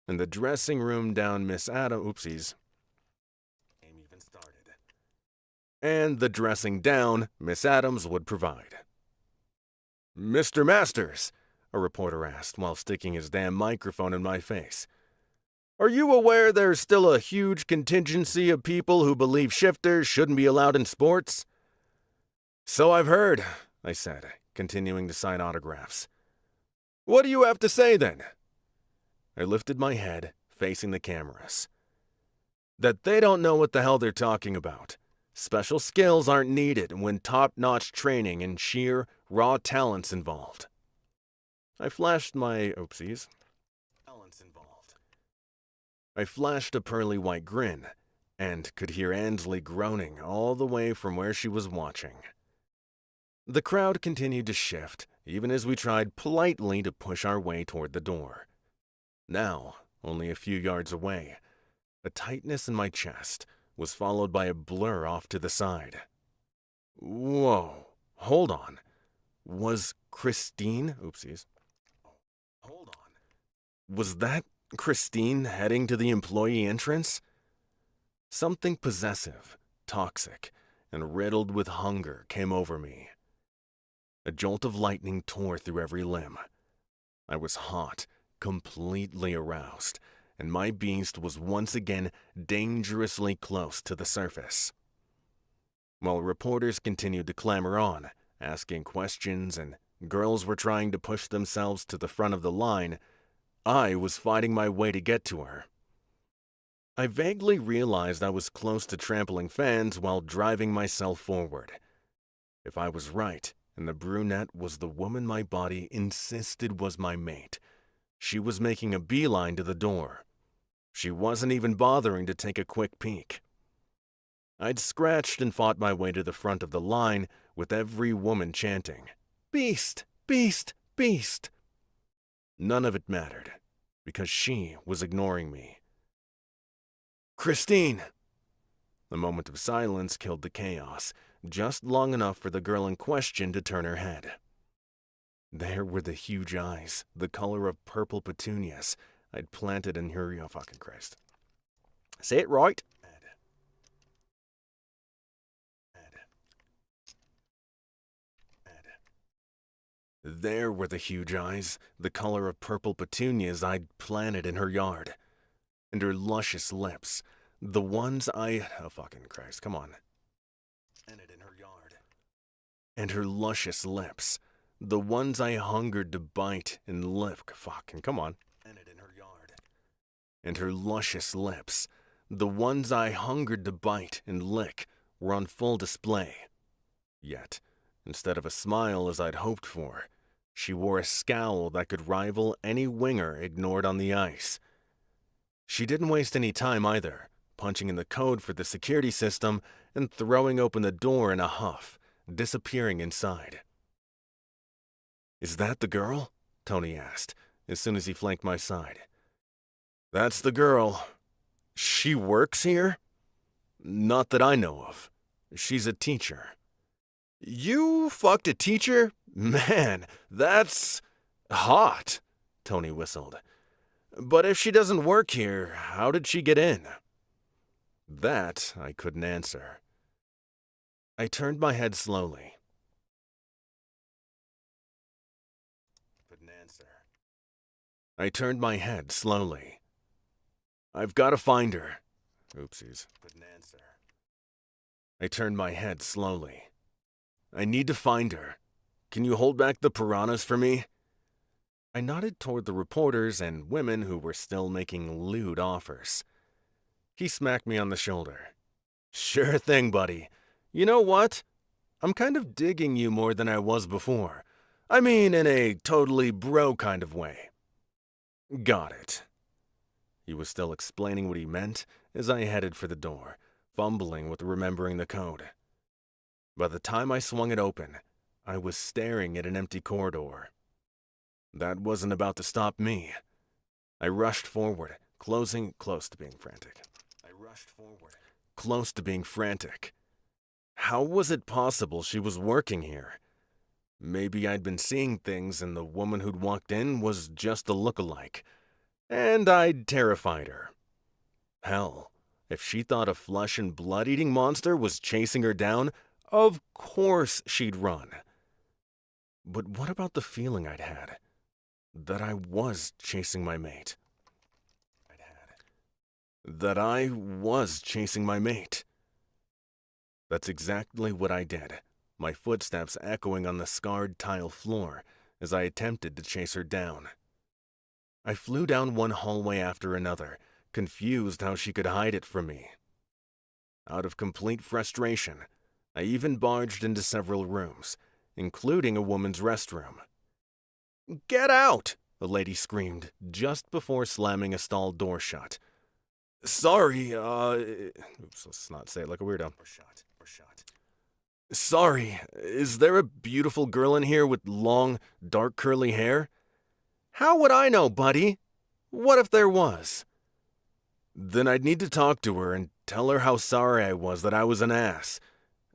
In the dressing room down Miss Adam, oopsies. Game even started. And the dressing down Miss Adams would provide. Mr. Masters, a reporter asked while sticking his damn microphone in my face. Are you aware there's still a huge contingency of people who believe shifters shouldn't be allowed in sports? So I've heard, I said, continuing to sign autographs. What do you have to say then? I lifted my head, facing the cameras. That they don't know what the hell they're talking about. Special skills aren't needed when top-notch training and sheer, raw talent's involved. I flashed my oopsies. I flashed a pearly white grin and could hear Ansley groaning all the way from where she was watching. The crowd continued to shift, even as we tried politely to push our way toward the door. Now, only a few yards away, a tightness in my chest was followed by a blur off to the side. Whoa, hold on. Was Christine, oopsies. Hold on. Was that Christine heading to the employee entrance? Something possessive, toxic, and riddled with hunger came over me. A jolt of lightning tore through every limb. I was hot, completely aroused, and my beast was once again dangerously close to the surface. While reporters continued to clamor on, asking questions, and girls were trying to push themselves to the front of the line, I was fighting my way to get to her. I vaguely realized I was close to trampling fans while driving myself forward. If I was right, and the brunette was the woman my body insisted was my mate, she was making a beeline to the door. She wasn't even bothering to take a quick peek. I'd scratched and fought my way to the front of the line with every woman chanting, "Beast! Beast! Beast!" None of it mattered, because she was ignoring me. Christine! A moment of silence killed the chaos, just long enough for the girl in question to turn her head. There were the huge eyes, the color of purple petunias I'd planted in her, oh fucking Christ. Say it right. There were the huge eyes, the color of purple petunias I'd planted in her yard. And her luscious lips, the ones oh fucking Christ, come on. And her luscious lips, the ones I hungered to bite and lick, fucking, come on. And her luscious lips, the ones I hungered to bite and lick, were on full display. Yet, instead of a smile as I'd hoped for, she wore a scowl that could rival any winger ignored on the ice. She didn't waste any time either, punching in the code for the security system and throwing open the door in a huff, disappearing inside. Is that the girl? Tony asked, as soon as he flanked my side. That's the girl. She works here? Not that I know of. She's a teacher. You fucked a teacher? Man, that's hot, Tony whistled. But if she doesn't work here, how did she get in? That I couldn't answer. I turned my head slowly. I turned my head slowly. I've got to find her. Oopsies. I turned my head slowly. I need to find her. Can you hold back the piranhas for me? I nodded toward the reporters and women who were still making lewd offers. He smacked me on the shoulder. Sure thing, buddy. You know what? I'm kind of digging you more than I was before, I mean, in a totally bro kind of way. Got it. He was still explaining what he meant as I headed for the door, fumbling with remembering the code. By the time I swung it open, I was staring at an empty corridor. That wasn't about to stop me. I rushed forward, close to being frantic. Close to being frantic. How was it possible she was working here? Maybe I'd been seeing things and the woman who'd walked in was just a look-alike, and I'd terrified her. Hell, if she thought a flesh and blood-eating monster was chasing her down, of course she'd run. But what about the feeling I'd had? That I was chasing my mate. That's exactly what I did, my footsteps echoing on the scarred tile floor as I attempted to chase her down. I flew down one hallway after another, confused how she could hide it from me. Out of complete frustration, I even barged into several rooms, including a woman's restroom. "Get out!" a lady screamed just before slamming a stall door shut. Sorry, oops, let's not say it like a weirdo. Sorry, is there a beautiful girl in here with long, dark curly hair? How would I know, buddy? What if there was? Then I'd need to talk to her and tell her how sorry I was that I was an ass.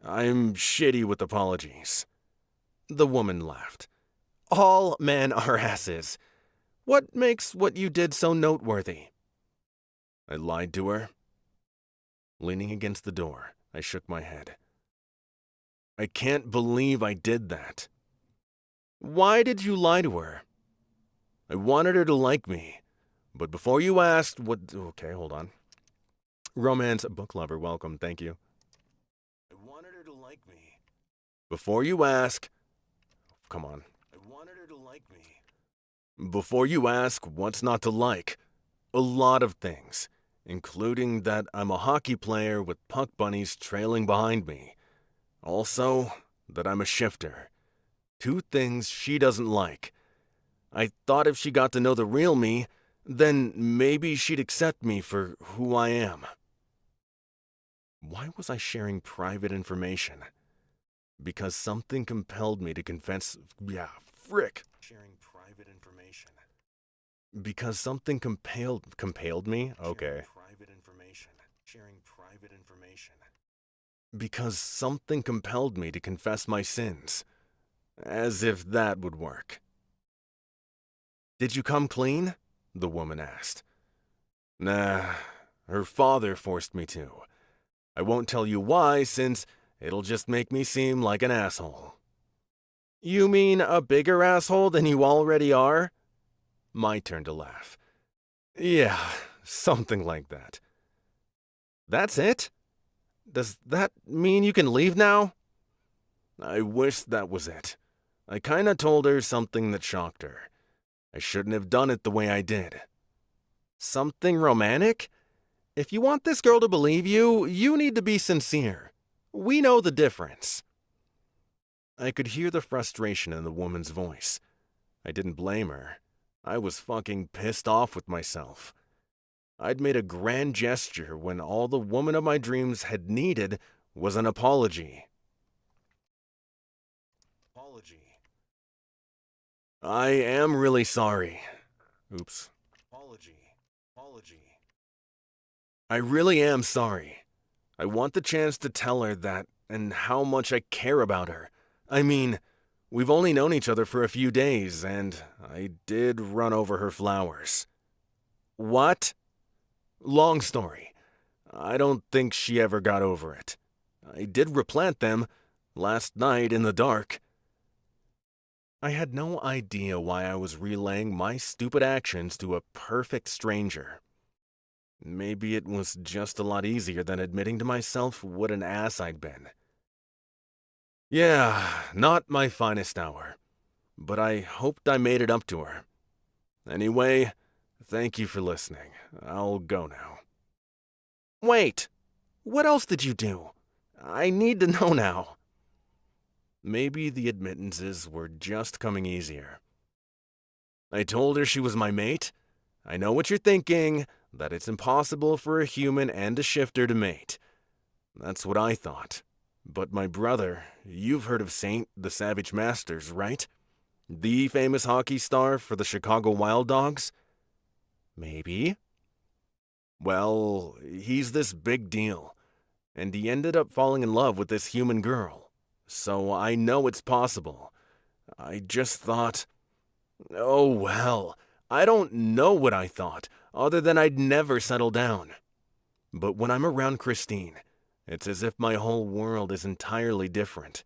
I'm shitty with apologies. The woman laughed. All men are asses. What makes what you did so noteworthy? I lied to her. Leaning against the door, I shook my head. I can't believe I did that. Why did you lie to her? I wanted her to like me. But before you asked what... Okay, hold on. Romance book lover, welcome, thank you. I wanted her to like me. Before you ask... Come on. I wanted her to like me. Before you ask what's not to like, a lot of things, including that I'm a hockey player with puck bunnies trailing behind me. Also, that I'm a shifter. 2 things she doesn't like. I thought if she got to know the real me, then maybe she'd accept me for who I am. Why was I sharing private information? Because something compelled me to confess... Yeah, frick. Sharing private information. Because something compelled me? Okay. Sharing private information. Because something compelled me to confess my sins. As if that would work. Did you come clean? The woman asked. Nah, her father forced me to. I won't tell you why, since it'll just make me seem like an asshole. You mean a bigger asshole than you already are? My turn to laugh. Yeah, something like that. That's it? Does that mean you can leave now? I wish that was it. I kinda told her something that shocked her. I shouldn't have done it the way I did. Something romantic? If you want this girl to believe you, you need to be sincere. We know the difference. I could hear the frustration in the woman's voice. I didn't blame her. I was fucking pissed off with myself. I'd made a grand gesture when all the woman of my dreams had needed was an apology. I am really sorry. Oops. Apology. I really am sorry. I want the chance to tell her that and how much I care about her. I mean, we've only known each other for a few days, and I did run over her flowers. What? Long story. I don't think she ever got over it. I did replant them last night in the dark. I had no idea why I was relaying my stupid actions to a perfect stranger. Maybe it was just a lot easier than admitting to myself what an ass I'd been. Yeah, not my finest hour, but I hoped I made it up to her. Anyway, thank you for listening. I'll go now. Wait, what else did you do? I need to know now. Maybe the admittances were just coming easier. I told her she was my mate. I know what you're thinking, that it's impossible for a human and a shifter to mate. That's what I thought. But my brother, you've heard of Saint the Savage Masters, right? The famous hockey star for the Chicago Wild Dogs? Maybe. Well, he's this big deal, and he ended up falling in love with this human girl. So I know it's possible. I just thought, oh well, I don't know what I thought, other than I'd never settle down. But when I'm around Christine, it's as if my whole world is entirely different.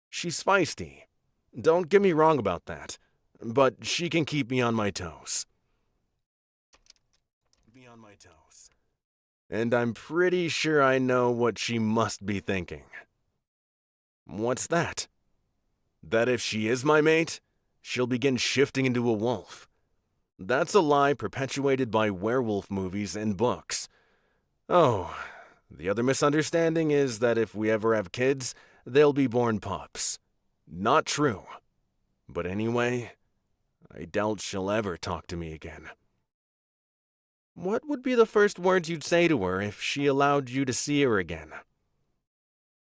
She's feisty. Don't get me wrong about that, but she can keep me on my toes. And I'm pretty sure I know what she must be thinking. What's that? That if she is my mate, she'll begin shifting into a wolf. That's a lie perpetuated by werewolf movies and books. Oh, the other misunderstanding is that if we ever have kids, they'll be born pups. Not true. But anyway, I doubt she'll ever talk to me again. What would be the first words you'd say to her if she allowed you to see her again?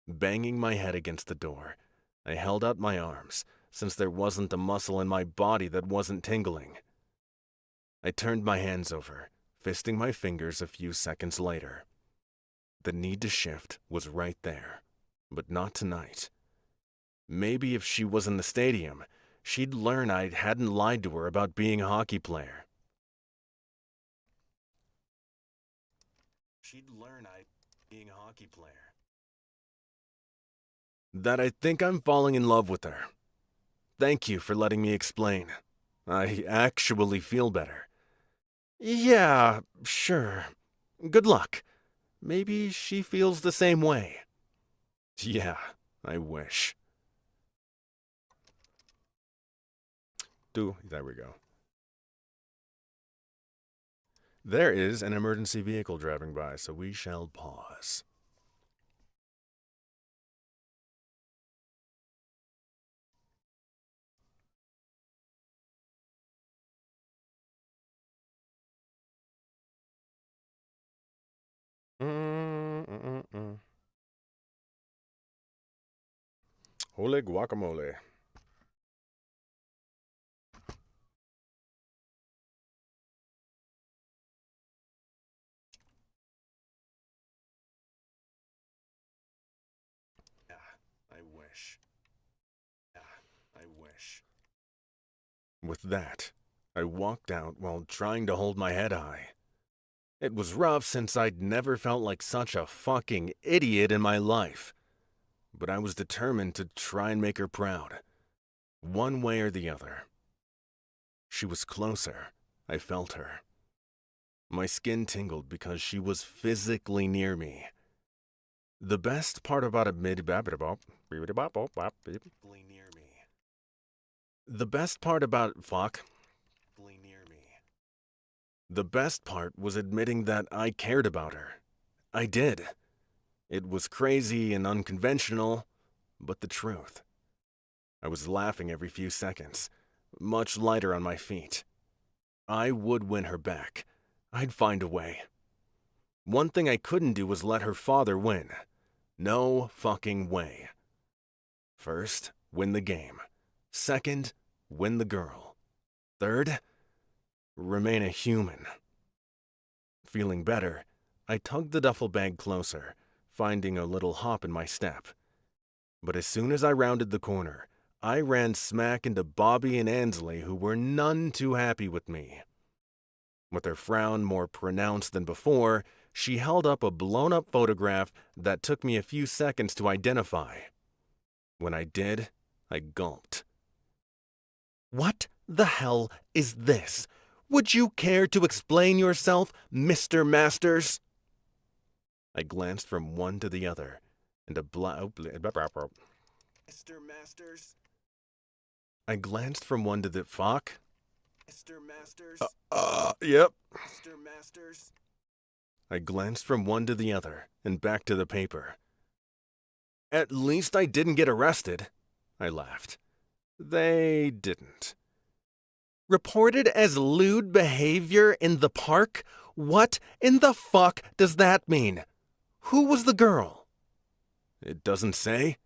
Banging my head against the door, I held out my arms, since there wasn't a muscle in my body that wasn't tingling. I turned my hands over, fisting my fingers a few seconds later. The need to shift was right there, but not tonight. Maybe if she was in the stadium, she'd learn I hadn't lied to her about being a hockey player. That I think I'm falling in love with her. Thank you for letting me explain. I actually feel better. Yeah, sure. Good luck. Maybe she feels the same way. Yeah, I wish. There we go. There is an emergency vehicle driving by, so we shall pause. Holy guacamole. I wish. I wish. With that, I walked out while trying to hold my head high. It was rough since I'd never felt like such a fucking idiot in my life. But I was determined to try and make her proud. One way or the other. She was closer. I felt her. My skin tingled because she was physically near me. The best part about The best part was admitting that I cared about her. I did. It was crazy and unconventional, but the truth. I was laughing every few seconds, much lighter on my feet. I would win her back. I'd find a way. One thing I couldn't do was let her father win. No fucking way. First, win the game. Second, win the girl. Third, remain a human. Feeling better, I tugged the duffel bag closer, finding a little hop in my step. But as soon as I rounded the corner, I ran smack into Bobby and Ansley, who were none too happy with me. With her frown more pronounced than before, she held up a blown-up photograph that took me a few seconds to identify. When I did, I gulped. What the hell is this? Would you care to explain yourself, Mr. Masters? I glanced from one to the other, and Mr. Masters? I glanced from one to the fuck. Mr. Masters? Yep. Mr. Masters? I glanced from one to the other, and back to the paper. At least I didn't get arrested. I laughed. They didn't. Reported as lewd behavior in the park? What in the fuck does that mean? Who was the girl? It doesn't say.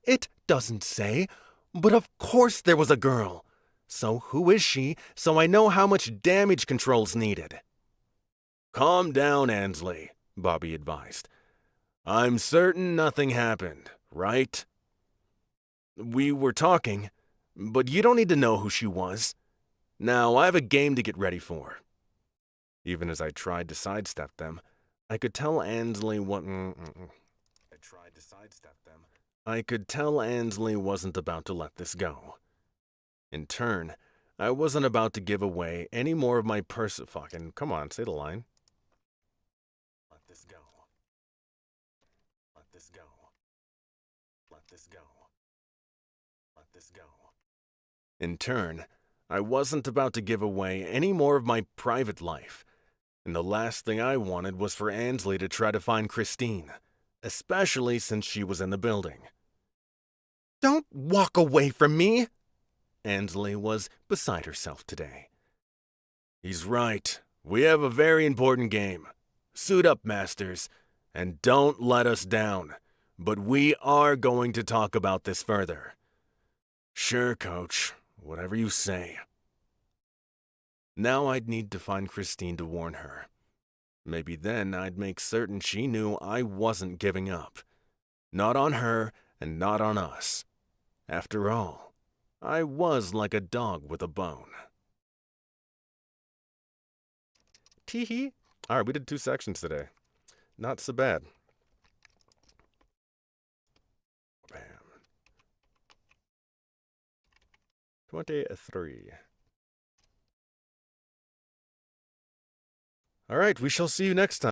It doesn't say. But of course there was a girl. So who is she, so I know how much damage control's needed? Calm down, Ansley, Bobby advised. I'm certain nothing happened, right? We were talking, but you don't need to know who she was. Now, I have a game to get ready for. Even as I tried to sidestep them, I could tell Ansley I could tell Ansley wasn't about to let this go. In turn, I wasn't about to give away any more of my fucking, come on, say the line. Let this go. Let this go. Let this go. Let this go. In turn, I wasn't about to give away any more of my private life, and the last thing I wanted was for Ansley to try to find Christine, especially since she was in the building. Don't walk away from me! Ansley was beside herself today. He's right. We have a very important game. Suit up, Masters, and don't let us down. But we are going to talk about this further. Sure, Coach. Whatever you say. Now I'd need to find Christine to warn her. Maybe then I'd make certain she knew I wasn't giving up. Not on her and not on us. After all, I was like a dog with a bone. Tee-hee. All right, we did 2 sections today. Not so bad. Bam. 23. All right, we shall see you next time.